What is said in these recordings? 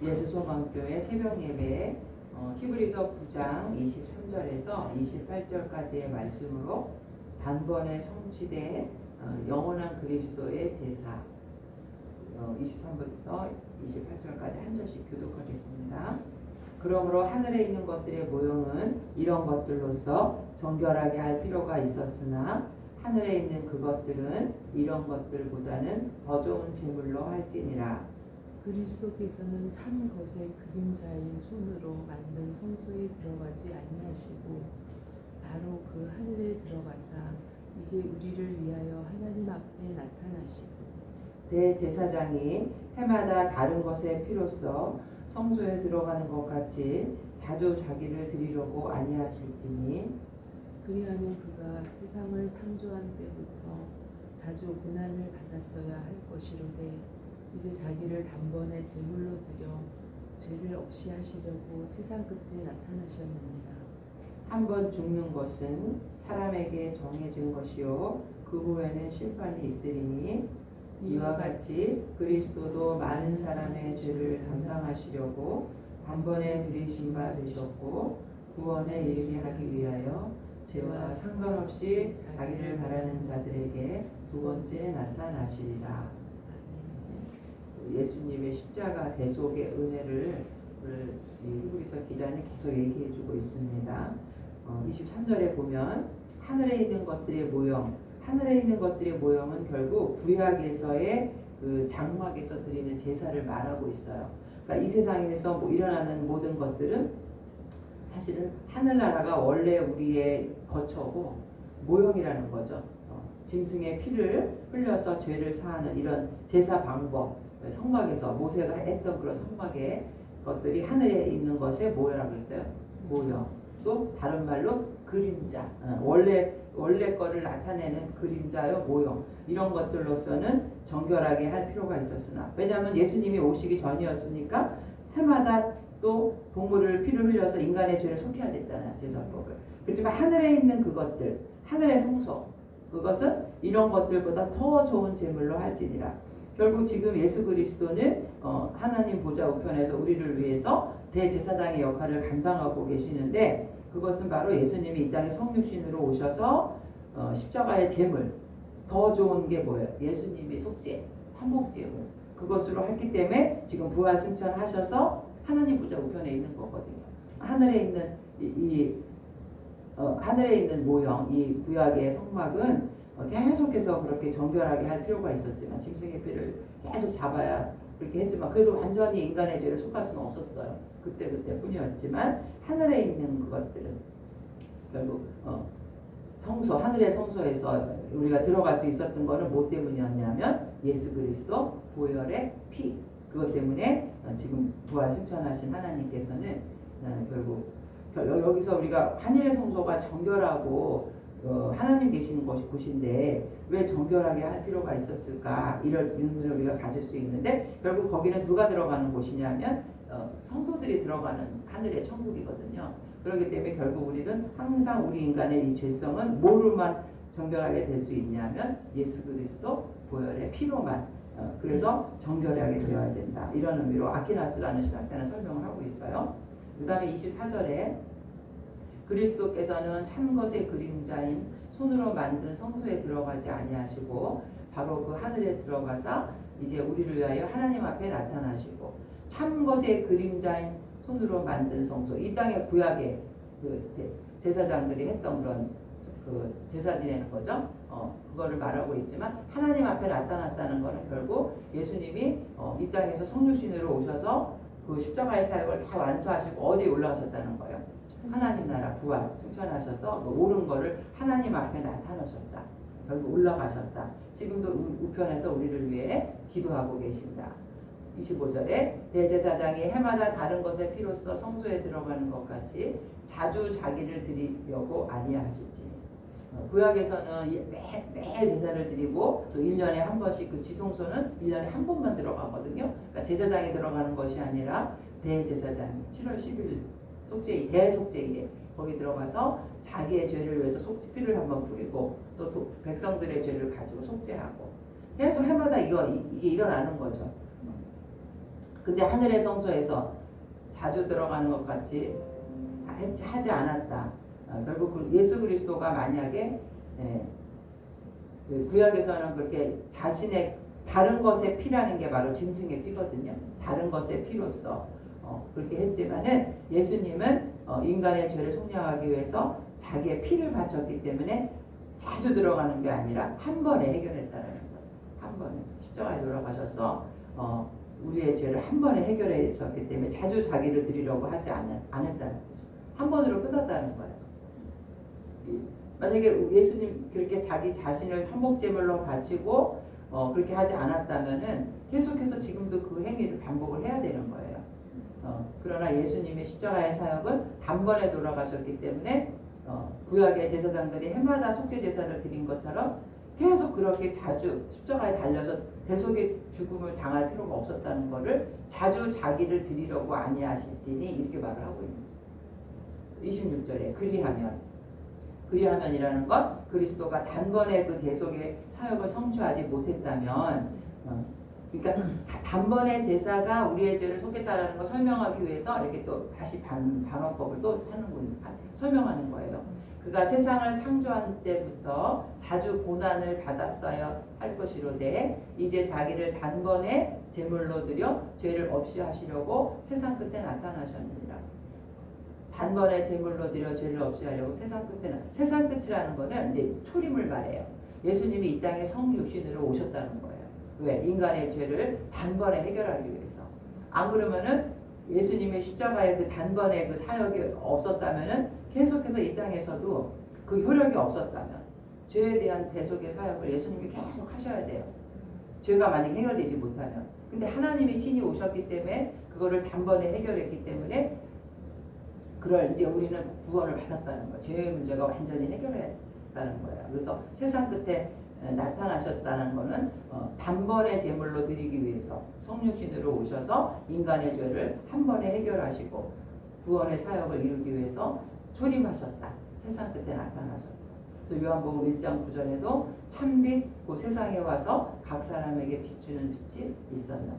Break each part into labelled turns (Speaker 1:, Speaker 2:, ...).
Speaker 1: 예수송암교회 새벽예배 히브리서 9장 23절에서 28절까지의 말씀으로 단번에 성취된 영원한 그리스도의 제사 23부터 28절까지 한 절씩 교독하겠습니다. 그러므로 하늘에 있는 것들의 모형은 이런 것들로서 정결하게 할 필요가 있었으나 하늘에 있는 그것들은 이런 것들보다는 더 좋은 제물로 할지니라.
Speaker 2: 그리스도께서는 참 것의 그림자인 손으로 만든 성소에 들어가지 아니하시고 바로 그 하늘에 들어가사 이제 우리를 위하여 하나님 앞에 나타나시고
Speaker 1: 대제사장이 해마다 다른 것에 피로써 성소에 들어가는 것 같이 자주 자기를 드리려고 아니하실지니
Speaker 2: 그리하면 그가 세상을 창조한 때부터 자주 고난을 받았어야 할 것이로되 이제 자기를 단번에 제물로 드려 죄를 없이 하시려고 세상 끝에 나타나셨느니라.
Speaker 1: 한 번 죽는 것은 사람에게 정해진 것이요 그 후에는 심판이 있으리니 이와 같이 그리스도도 많은 사람의 죄를 담당하시려고 단번에 들이신 바 되셨고 구원에 이르게 하기 위하여 죄와 상관없이 자기를 바라는 자들에게 두 번째 나타나시리라. 예수님의 십자가 대속의 은혜를 히브리서 기자는 계속 얘기해주고 있습니다. 23절에 보면 하늘에 있는 것들의 모형, 하늘에 있는 것들의 모형은 결국 구약에서의 그 장막에서 드리는 제사를 말하고 있어요. 그러니까 이 세상에서 일어나는 모든 것들은 사실은 하늘나라가 원래 우리의 거처고 모형이라는 거죠. 짐승의 피를 흘려서 죄를 사하는 이런 제사 방법, 성막에서 모세가 했던 그런 성막의 것들이 하늘에 있는 것에 뭐라고 했어요? 모형. 또 다른 말로 그림자. 원래 거를 나타내는 그림자요 모형. 이런 것들로서는 정결하게 할 필요가 있었으나 왜냐하면 예수님이 오시기 전이었으니까 해마다 또 동물을 피를 흘려서 인간의 죄를 속해야 됐잖아요. 제사법을. 그렇지만 하늘에 있는 그것들, 하늘의 성소, 그것은 이런 것들보다 더 좋은 제물로 할지니라. 결국 지금 예수 그리스도는 하나님 보좌 우편에서 우리를 위해서 대제사장의 역할을 감당하고 계시는데 그것은 바로 예수님이 이 땅에 성육신으로 오셔서 십자가의 제물, 더 좋은 게 뭐예요? 예수님이 속죄, 화목제물 그것으로 했기 때문에 지금 부활 승천하셔서 하나님 보좌 우편에 있는 거거든요. 하늘에 있는 하늘에 있는 모형, 이 구약의 성막은 계속해서 그렇게 정결하게 할 필요가 있었지만 짐승의 피를 계속 잡아야 그렇게 했지만 그래도 완전히 인간의 죄를 속할 수는 없었어요. 그때 뿐이었지만 하늘에 있는 그것들은 결국 성소, 하늘의 성소에서 우리가 들어갈 수 있었던 거는 뭐 때문이었냐면 예수 그리스도 보혈의 피, 그것 때문에 지금 부활 승천하신 하나님께서는 결국 여기서 우리가 하늘의 성소가 정결하고 하나님 계시는 곳인데 왜 정결하게 할 필요가 있었을까 이런 의문을 우리가 가질 수 있는데 결국 거기는 누가 들어가는 곳이냐면 성도들이 들어가는 하늘의 천국이거든요. 그렇기 때문에 결국 우리는 항상 우리 인간의 이 죄성은 뭐로만 정결하게 될 수 있냐면 예수 그리스도 보혈의 피로만 그래서 정결하게 되어야 된다. 이런 의미로 아키나스라는 신학자는 설명을 하고 있어요. 그 다음에 24절에 그리스도께서는 참것의 그림자인 손으로 만든 성소에 들어가지 아니하시고 바로 그 하늘에 들어가사 이제 우리를 위하여 하나님 앞에 나타나시고 참것의 그림자인 손으로 만든 성소, 이 땅의 구약의 그 제사장들이 했던 그런 그 제사 지내는 거죠. 그거를 말하고 있지만 하나님 앞에 나타났다는 것은 결국 예수님이 이 땅에서 성육신으로 오셔서 그 십자가의 사역을 다 완수하시고 어디에 올라가셨다는 거예요. 하나님 나라 부활 승천하셔서 그 옳은 거를 하나님 앞에 나타나셨다. 결국 올라가셨다. 지금도 우편에서 우리를 위해 기도하고 계신다. 25절에 대제사장이 해마다 다른 것에 피로써 성소에 들어가는 것 같이 자주 자기를 드리려고 아니하실지. 구약에서는 매일 제사를 드리고 또 1년에 한 번씩 그 지성소는 1년에 한 번만 들어가거든요. 그러니까 제사장이 들어가는 것이 아니라 대제사장이 7월 10일 속죄일, 대속죄일에 거기 들어가서 자기의 죄를 위해서 피를 한번 뿌리고 또 백성들의 죄를 가지고 속죄하고 계속 해마다 이게 일어나는 거죠. 근데 하늘의 성소에서 자주 들어가는 것 같이 하지 않았다. 결국 예수 그리스도가 만약에 그 구약에서는 그렇게 자신의 다른 것의 피라는 게 바로 짐승의 피거든요. 다른 것의 피로서 그렇게 했지만은 예수님은 인간의 죄를 속량하기 위해서 자기의 피를 바쳤기 때문에 자주 들어가는 게 아니라 한 번에 해결했다는 거예요. 한 번에 십자가에 돌아가셔서 우리의 죄를 한 번에 해결하셨기 때문에 자주 자기를 드리려고 하지 않았다는 거죠. 한 번으로 끝났다는 거예요. 만약에 예수님 그렇게 자기 자신을 한목제물로 바치고 그렇게 하지 않았다면은 계속해서 지금도 그 행위를 반복을 해야 되는 거예요. 그러나 예수님의 십자가의 사역은 단번에 돌아가셨기 때문에 구약의 제사장들이 해마다 속죄 제사를 드린 것처럼 계속 그렇게 자주 십자가에 달려서 대속의 죽음을 당할 필요가 없었다는 것을 자주 자기를 드리려고 아니하실지니 이렇게 말을 하고 있는 26절에 그리하면이라는 것 그리스도가 단번에 그 대속의 사역을 성취하지 못했다면 그러니까 단번에 제사가 우리의 죄를 속겠다라는 걸 설명하기 위해서 이렇게 또 다시 반어법을 또 설명하는 거예요. 그가 세상을 창조한 때부터 자주 고난을 받았어야 할 것이로되 이제 자기를 단번에 제물로 드려 죄를 없이 하시려고 세상 끝에 나타나셨느니라. 단번에 제물로 드려 죄를 없이 하려고 세상 끝이라는 거는 이제 초림을 말해요. 예수님이 이 땅에 성육신으로 오셨다는 거예요. 왜? 인간의 죄를 단번에 해결하기 위해서. 안 그러면은 예수님의 십자가의 그 단번에 그 사역이 없었다면은 계속해서 이 땅에서도 그 효력이 없었다면 죄에 대한 대속의 사역을 예수님이 계속 하셔야 돼요. 죄가 만약에 해결되지 못하면. 근데 하나님이 친히 오셨기 때문에 그거를 단번에 해결했기 때문에 그럴 이제 우리는 구원을 받았다는 거예요. 죄의 문제가 완전히 해결했다는 거예요. 그래서 세상 끝에 나타나셨다는 것은 단번에 제물로 드리기 위해서 성육신으로 오셔서 인간의 죄를 한 번에 해결하시고 구원의 사역을 이루기 위해서 초림하셨다. 세상 끝에 나타나셨다. 그래서 요한복음 1장 9절에도 참빛 그 세상에 와서 각 사람에게 비추는 빛이 있었나.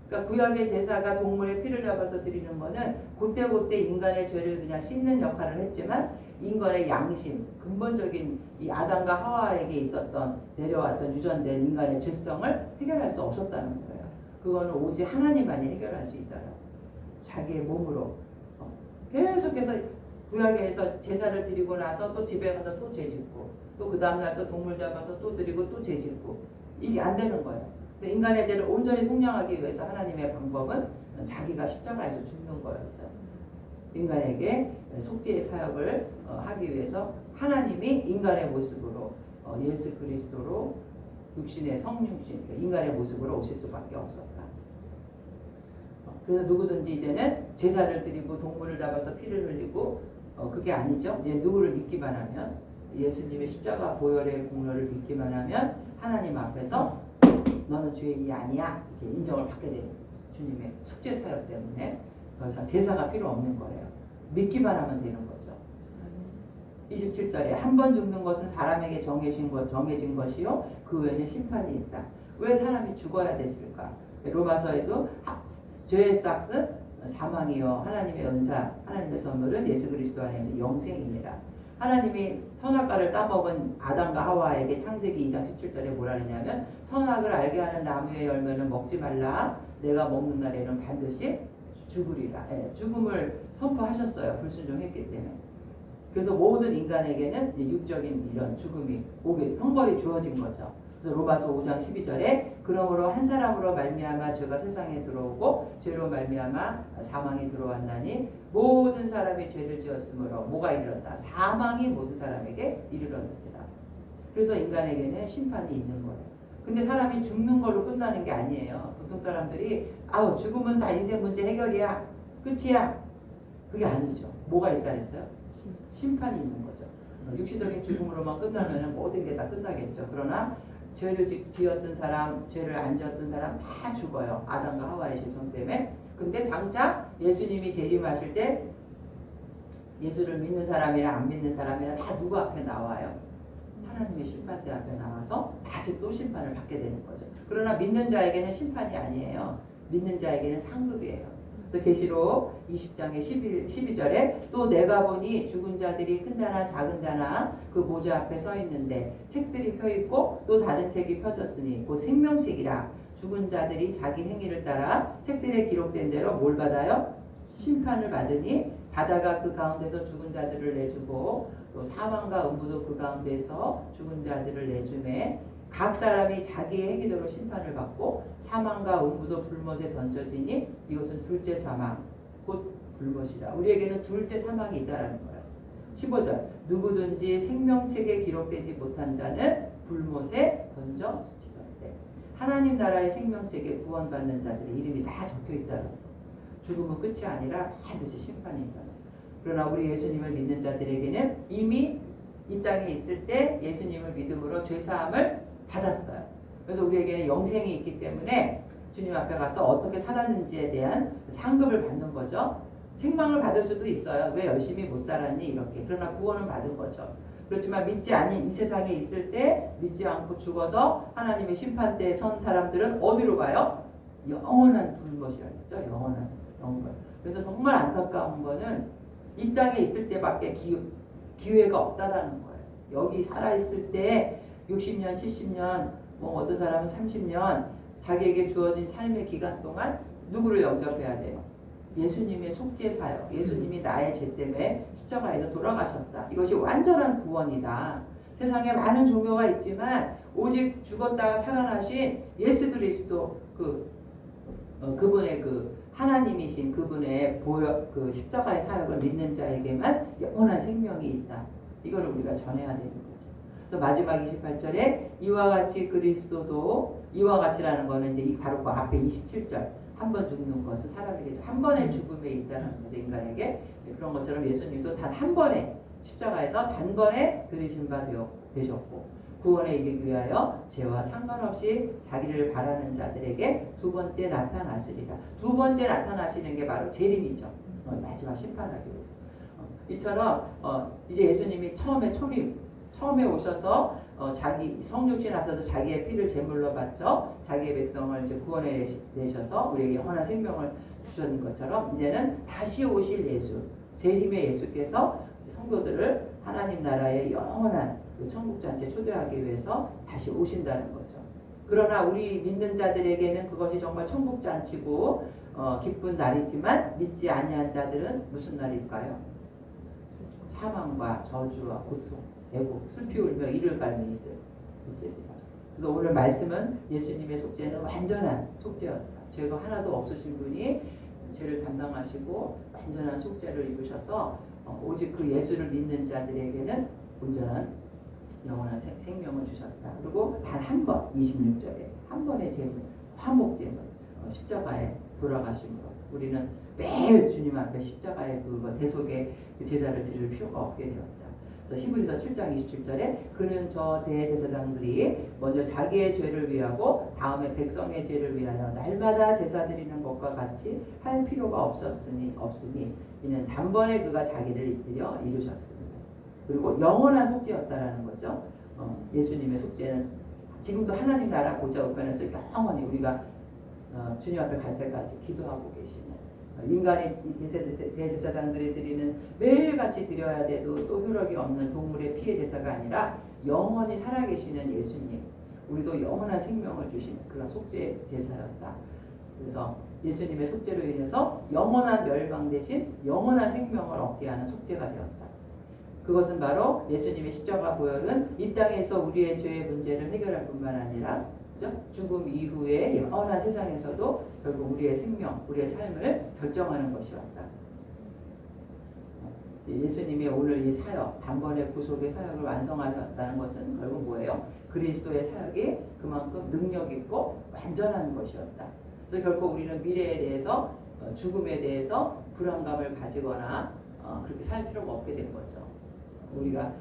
Speaker 1: 그러니까 구약의 제사가 동물의 피를 잡아서 드리는 것은 그때그때 인간의 죄를 그냥 씻는 역할을 했지만 인간의 양심, 근본적인 이 아담과 하와에게 있었던 내려왔던 유전된 인간의 죄성을 해결할 수 없었다는 거예요. 그거는 오직 하나님만이 해결할 수 있다라고. 자기의 몸으로 계속해서 구약에서 제사를 드리고 나서 또 집에 가서 또 죄짓고 또 그 다음날 또 동물 잡아서 또 드리고 또 죄짓고 이게 안 되는 거예요. 인간의 죄를 온전히 속량하기 위해서 하나님의 방법은 자기가 십자가에서 죽는 거였어요. 인간에게 속죄의 사역을 하기 위해서 하나님이 인간의 모습으로 예수 그리스도로 육신의 성육신 인간의 모습으로 오실 수밖에 없었다. 그래서 누구든지 이제는 제사를 드리고 동물을 잡아서 피를 흘리고 그게 아니죠. 누구를 믿기만 하면 예수님의 십자가 보혈의 공로를 믿기만 하면 하나님 앞에서 너는 죄인이 아니야 이렇게 인정을 받게 되는 거죠. 주님의 속죄 사역 때문에 더 이상 제사가 필요 없는 거예요. 믿기만 하면 되는 거죠. 27절에 한 번 죽는 것은 사람에게 정해진 것이요 그 외에는 심판이 있다. 왜 사람이 죽어야 됐을까? 로마서에서 죄의 싹은 사망이요 하나님의 은사 하나님의 선물은 예수 그리스도 안에 있는 영생이니라. 하나님이 선악과를 따먹은 아담과 하와에게 창세기 2장 17절에 뭐라 그러냐면 선악을 알게 하는 나무의 열매는 먹지 말라. 내가 먹는 날에는 반드시 죽으리라. 죽음을 선포하셨어요. 불순종했기 때문에. 그래서 모든 인간에게는 육적인 이런 죽음이 오게 형벌이 주어진 거죠. 그래서 로마서 5장 12절에 그러므로 한 사람으로 말미암아 죄가 세상에 들어오고 죄로 말미암아 사망이 들어왔나니 모든 사람이 죄를 지었으므로 뭐가 이르렀다? 사망이 모든 사람에게 이르렀느니라. 그래서 인간에게는 심판이 있는 거예요. 근데 사람이 죽는 걸로 끝나는 게 아니에요. 보통 사람들이 죽으면 다 인생 문제 해결이야. 끝이야. 그게 아니죠. 뭐가 있다 했어요? 심판이 있는 거죠. 육체적인 죽음으로만 끝나면 모든 게 다 끝나겠죠. 그러나 죄를 지었던 사람, 죄를 안 지었던 사람 다 죽어요. 아담과 하와의 죄성 때문에. 근데 장차 예수님이 재림하실 때 예수를 믿는 사람이나 안 믿는 사람이나 다 누구 앞에 나와요? 하나님의 심판대 앞에 나와서 다시 또 심판을 받게 되는 거죠. 그러나 믿는 자에게는 심판이 아니에요. 믿는 자에게는 상급이에요. 그래서 계시록 20장의 12절에 또 내가 보니 죽은 자들이 큰 자나 작은 자나 그 보좌 앞에 서 있는데 책들이 펴 있고 또 다른 책이 펴졌으니 곧 생명책이라. 죽은 자들이 자기 행위를 따라 책들에 기록된 대로 뭘 받아요? 심판을 받으니 바다가 그 가운데서 죽은 자들을 내주고 또 사망과 음부도 그 가운데서 죽은 자들을 내주매 각 사람이 자기의 행위대로 심판을 받고 사망과 음부도 불못에 던져지니 이것은 둘째 사망 곧 불못이라. 우리에게는 둘째 사망이 있다라는 거예요. 15절 누구든지 생명책에 기록되지 못한 자는 불못에 던져지리라. 하나님 나라의 생명책에 구원받는 자들의 이름이 다 적혀 있다는 거예요. 죽음은 끝이 아니라 반드시 심판이 있다. 그러나 우리 예수님을 믿는 자들에게는 이미 이 땅에 있을 때 예수님을 믿음으로 죄사함을 받았어요. 그래서 우리에게는 영생이 있기 때문에 주님 앞에 가서 어떻게 살았는지에 대한 상급을 받는 거죠. 책망을 받을 수도 있어요. 왜 열심히 못 살았니 이렇게. 그러나 구원은 받은 거죠. 그렇지만 믿지 아닌 이 세상에 있을 때 믿지 않고 죽어서 하나님의 심판대에 선 사람들은 어디로 가요? 영원한 불못이라 했죠. 영원한 영원. 그래서 정말 안타까운 거는 이 땅에 있을 때밖에 기회가 없다라는 거예요. 여기 살아있을 때 60년, 70년, 뭐 어떤 사람은 30년 자기에게 주어진 삶의 기간 동안 누구를 영접해야 돼요? 예수님의 속죄사역. 예수님이 나의 죄 때문에 십자가에서 돌아가셨다. 이것이 완전한 구원이다. 세상에 많은 종교가 있지만 오직 죽었다가 살아나신 예수 그리스도 그분의 하나님이신 그분의 그 십자가의 사역을 믿는 자에게만 영원한 생명이 있다. 이걸 우리가 전해야 되는 거죠. 그래서 마지막 28절에 이와 같이 그리스도도 이와 같이라는 거는 이제 바로 그 앞에 27절 한 번 죽는 것은 사람에게 한 번의 죽음에 있다는 거죠. 인간에게. 그런 것처럼 예수님도 단 한 번에 십자가에서 단번에 들이신 바 되셨고 구원에 이르기 위하여 죄와 상관없이 자기를 바라는 자들에게 두 번째 나타나시리라. 두 번째 나타나시는 게 바로 재림이죠. 마지막 심판하기 위해서. 이처럼 이제 예수님이 처음에 오셔서 자기 성육신 하셔서 자기의 피를 제물로 바쳐 자기의 백성을 이제 구원해 내셔서 우리에게 영원한 생명을 주셨는 것처럼 이제는 다시 오실 예수, 재림의 예수께서 성도들을 하나님 나라의 영원한 천국 잔치에 초대하기 위해서 다시 오신다는 거죠. 그러나 우리 믿는 자들에게는 그것이 정말 천국 잔치고 기쁜 날이지만 믿지 아니한 자들은 무슨 날일까요? 사망과 저주와 고통, 애곡, 슬피 울며 이를 갈며 있습니다. 그래서 오늘 말씀은 예수님의 속죄는 완전한 속죄였다. 죄가 하나도 없으신 분이 죄를 담당하시고 완전한 속죄를 이루셔서 오직 그 예수를 믿는 자들에게는 온전한 영원한 생명을 주셨다. 그리고 단 한 번, 26절에 한 번의 제물, 화목 제물, 십자가에 돌아가심으로 우리는 매일 주님 앞에 십자가의 대속의 제사를 드릴 필요가 없게 되었다. 그래서 히브리서 7장 27절에 그는 저 대제사장들이 먼저 자기의 죄를 위하고 다음에 백성의 죄를 위하여 날마다 제사 드리는 것과 같이 할 필요가 없으니 이는 단번에 그가 자기를 이끌어 이루셨습니다. 그리고 영원한 속죄였다라는 거죠. 예수님의 속죄는 지금도 하나님 나라 보좌 우편에서 영원히 우리가 주님 앞에 갈 때까지 기도하고 계시는 인간의 대제사장들이 드리는 매일같이 드려야 돼도 또 효력이 없는 동물의 피의 제사가 아니라 영원히 살아계시는 예수님, 우리도 영원한 생명을 주신 그런 속죄 제사였다. 그래서 예수님의 속죄로 인해서 영원한 멸망 대신 영원한 생명을 얻게 하는 속죄가 되었다. 그것은 바로 예수님의 십자가 보혈은 이 땅에서 우리의 죄의 문제를 해결할 뿐만 아니라 죽음 이후에 영원한 세상에서도 결국 우리의 생명, 우리의 삶을 결정하는 것이었다. 예수님이 오늘 이 사역, 단번에 구속의 사역을 완성하셨다는 것은 결국 뭐예요? 그리스도의 사역이 그만큼 능력 있고 완전한 것이었다. 그래서 결코 우리는 미래에 대해서 죽음에 대해서 불안감을 가지거나 그렇게 살 필요가 없게 된 거죠. 우리가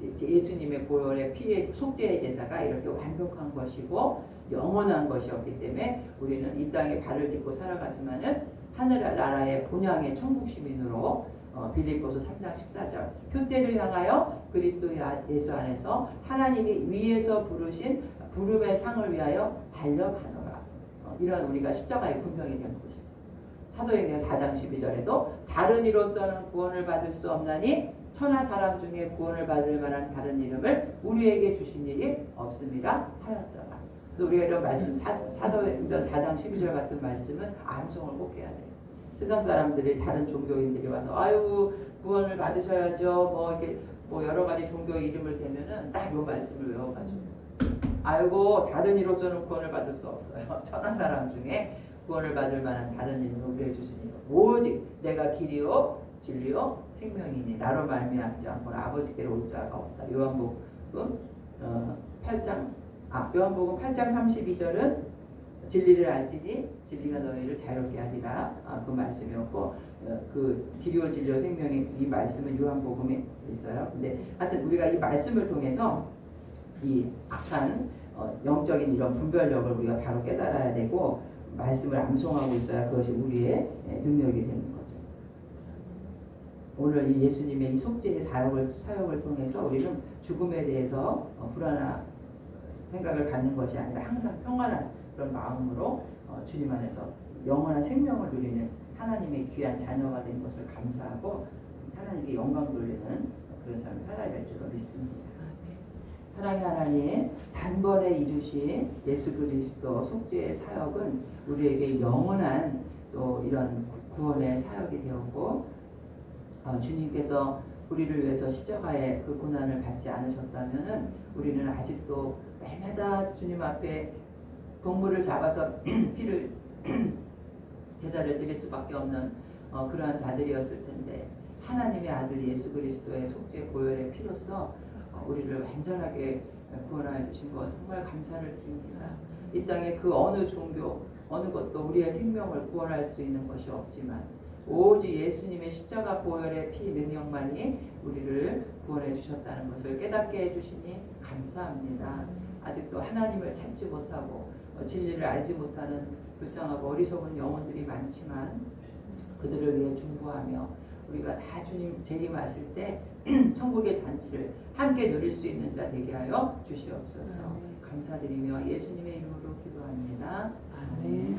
Speaker 1: 이제 예수님의 보혈의 피의 속죄의 제사가 이렇게 완벽한 것이고 영원한 것이었기 때문에 우리는 이 땅에 발을 딛고 살아가지만은 하늘나라의 본향의 천국 시민으로 빌립보서 3장 14절 표대를 향하여 그리스도 예수 안에서 하나님이 위에서 부르신 부름의 상을 위하여 달려가노라. 이런 우리가 십자가의 군병이 된 것이죠. 사도행전 4장 12절에도 다른 이로서는 구원을 받을 수 없나니 천하 사람 중에 구원을 받을 만한 다른 이름을 우리에게 주신 일이 없음이라 하였더라. 또 우리가 이런 말씀 사도행전 4장 12절 같은 말씀은 암송을 꼭 해야 돼요. 세상 사람들이 다른 종교인들이 와서 아유 구원을 받으셔야죠. 뭐 이렇게 뭐 여러 가지 종교 이름을 대면은 딱 이 말씀을 외워가지고 아이고 다른 이로서는 구원을 받을 수 없어요. 천하 사람 중에 구원을 받을 만한 다른 이름을 우리에게 주시니 오직 내가 길이요 진리요 생명이니 나로 말미암지 않고는 아버지께로 올 자가 없다. 요한복음 8장 32절은 진리를 알지니 진리가 너희를 자유롭게 하리라. 그 말씀이었고 그 길이요 진리요 생명이 이 말씀은 요한복음에 있어요. 근데 하여튼 우리가 이 말씀을 통해서 이 악한 영적인 이런 분별력을 우리가 바로 깨달아야 되고 말씀을 암송하고 있어야 그것이 우리의 능력이 되는 거죠. 오늘 이 예수님의 이 속죄의 사역을 통해서 우리는 죽음에 대해서 불안한 생각을 갖는 것이 아니라 항상 평안한 그런 마음으로 주님 안에서 영원한 생명을 누리는 하나님의 귀한 자녀가 된 것을 감사하고 하나님께 영광 돌리는 그런 삶을 살아야 될 줄로 믿습니다. 사랑의 하나님, 단번에 이루신 예수 그리스도 속죄의 사역은 우리에게 영원한 또 이런 구원의 사역이 되었고 주님께서 우리를 위해서 십자가의 그 고난을 받지 않으셨다면은 우리는 아직도 날마다 주님 앞에 동물을 잡아서 피를 제사를 드릴 수밖에 없는 그러한 자들이었을 텐데 하나님의 아들 예수 그리스도의 속죄 보혈의 피로써 우리를 완전하게 구원하여 주신 것 정말 감사를 드립니다. 이 땅에 그 어느 종교 어느 것도 우리의 생명을 구원할 수 있는 것이 없지만 오직 예수님의 십자가 보혈의 피 능력만이 우리를 구원해 주셨다는 것을 깨닫게 해주시니 감사합니다. 아직도 하나님을 찾지 못하고 진리를 알지 못하는 불쌍하고 어리석은 영혼들이 많지만 그들을 위해 중보하며 우리가 다 주님 재림하실 때 천국의 잔치를 함께 누릴 수 있는 자 되게 하여 주시옵소서. 감사드리며 예수님의 이름으로 기도합니다.
Speaker 2: 아멘.